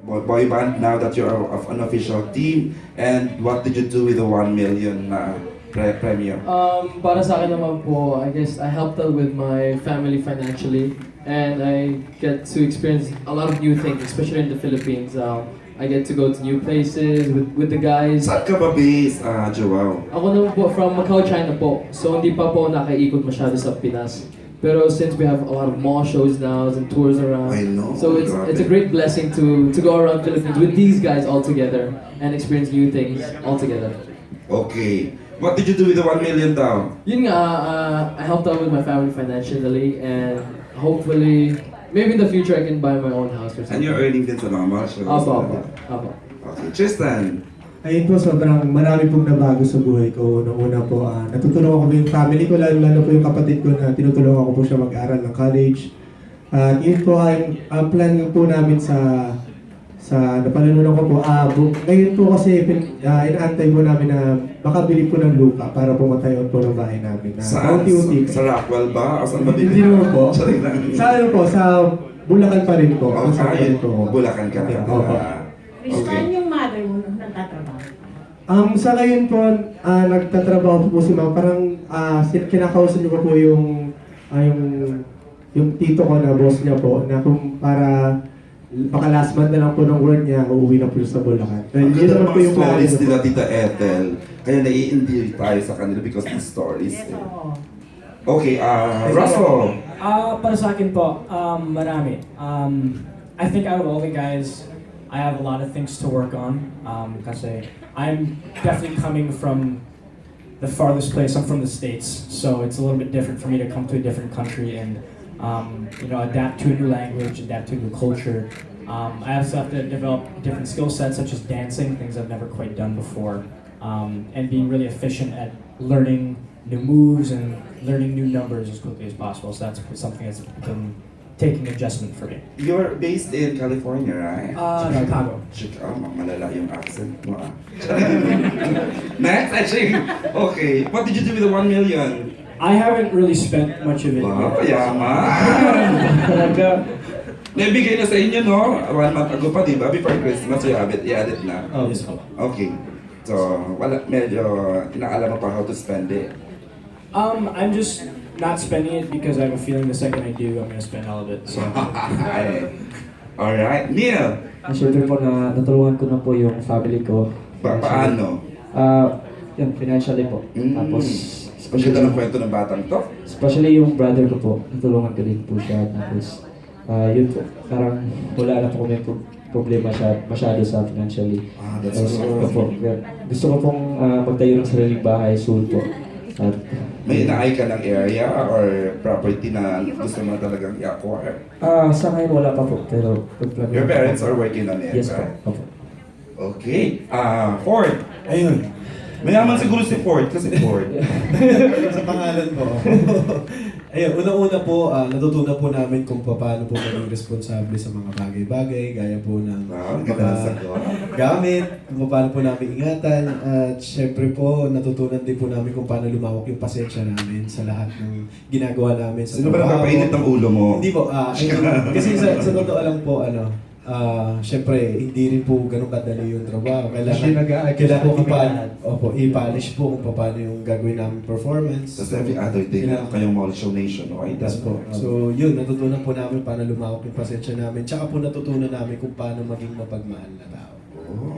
boy band now that you're of an official team? And what did you do with the 1 million premium? Para sa akin naman po, I guess I helped out with my family financially, and I get to experience a lot of new things, especially in the Philippines. I get to go to new places with the guys. Saan ka ba based, Joao? Ako naman po from Macau, China po. So hindi pa po nakaikot masyado sa Pinas. Pero since we have a lot of mall shows now and tours around, I know, so it's a great blessing to go around Philippines with these guys all together and experience new things all together. Okay. What did you do with the 1 million daw? Yun nga, I helped out with my family financially, and hopefully, maybe in the future I can buy my own house or something. And you're earning din sa mga mall shows? Apo. Okay. Tristan? Ayun po, sobrang marami pong nabago sa buhay ko. Una po, natutulungan ko po yung family ko, lalo po yung kapatid ko na tinutulungan ko po siya mag-aral ng college. At yun po ay ang plan po namin sa napanalunan ko po. Ngayon po kasi inaantay po namin na makabili po ng lupa para po matayon po ng bahay namin. Saan? Unti-unti. Sa Rockwell ba? O saan ba Hindi naman po. Sorry lang. Sa ano po, sa Bulacan pa rin po. Sa Okay. Bulacan po. Bulacan ka. Opo. Okay. Saan yung mother mo nagtatrabaho? Sa ngayon po, nagtatrabaho po si ma'am. Parang kinakausap niyo po yung tito ko na boss niya po na kung para baka last month na lang po ng work niya, uuwi na po siya sa Bulacan. Ang Yun ganda naman ng po mga yung plano stories niya po. nila, Tita Ethel. Kaya nai-endear tayo sa kanila because of the stories. Yes, oo. Okay, Russell. Para sa akin po, marami. I think out of all the guys, I have a lot of things to work on. Kasi I'm definitely coming from the farthest place. I'm from the States, so it's a little bit different for me to come to a different country and adapt to a new language, adapt to a new culture. I also have to develop different skill sets such as dancing, things I've never quite done before, and being really efficient at learning new moves and learning new numbers as quickly as possible. So that's something that's been taking adjustment for me. You're based in California, right? Chicago. Chicago. Malala yung accent mo. Next, actually. Okay. What did you do with the 1 million? I haven't really spent much of it Wow, yet. yaman. Naibigay na sa inyo, no? 1 month ago pa, di ba? Before Christmas, i-edit na. Yes, po. Okay. So, medyo inaalam mo pa how to spend it. I'm just not spending it because I have a feeling the second I do, I'm gonna spend all of it. So. Alright. Neil, Siyempre po na natulungan ko na po yung family ko. paano? Yun, financially po. Tapos, Ganda ng kwento ng batang to. especially yung brother ko po, natulungan ko din po siya. Tapos, yun po, parang wala na po kami problema masyado sa financially. That's Tapos, awesome. po, gusto ko pong magtayo ng sariling bahay soon po. At, May ina-eye ka ng area or property na gusto mo talagang i-acquire? sa ngayon wala pa po, pero pag-plan Your parents are working on it, Yes po. right? Opo. Okay. Ford. Ayun. Mayaman siguro si Ford kasi Ford. Sa pangalan po. Ayun, unang-una po, natutunan po namin kung paano po maging responsable sa mga bagay-bagay, gaya po ng Wow, ang ganda ng sagot. gamit, kung paano po namin ingatan, at syempre po, natutunan din po namin kung paano lumawak yung pasensya namin sa lahat ng ginagawa namin sa Sino ba nagpapainit ng ulo mo? Hindi po, ayun, kasi sa totoo lang po, syempre, hindi rin po ganun kadali yung trabaho. Kailangan i-polish po kung paano yung gagawin namin performance. Tapos every other day, meron kayong mall show nationwide. Yes po. So yun, natutunan po namin paano lumawak yung pasensya namin. Tsaka po natutunan namin kung paano maging mapagmahal na tao.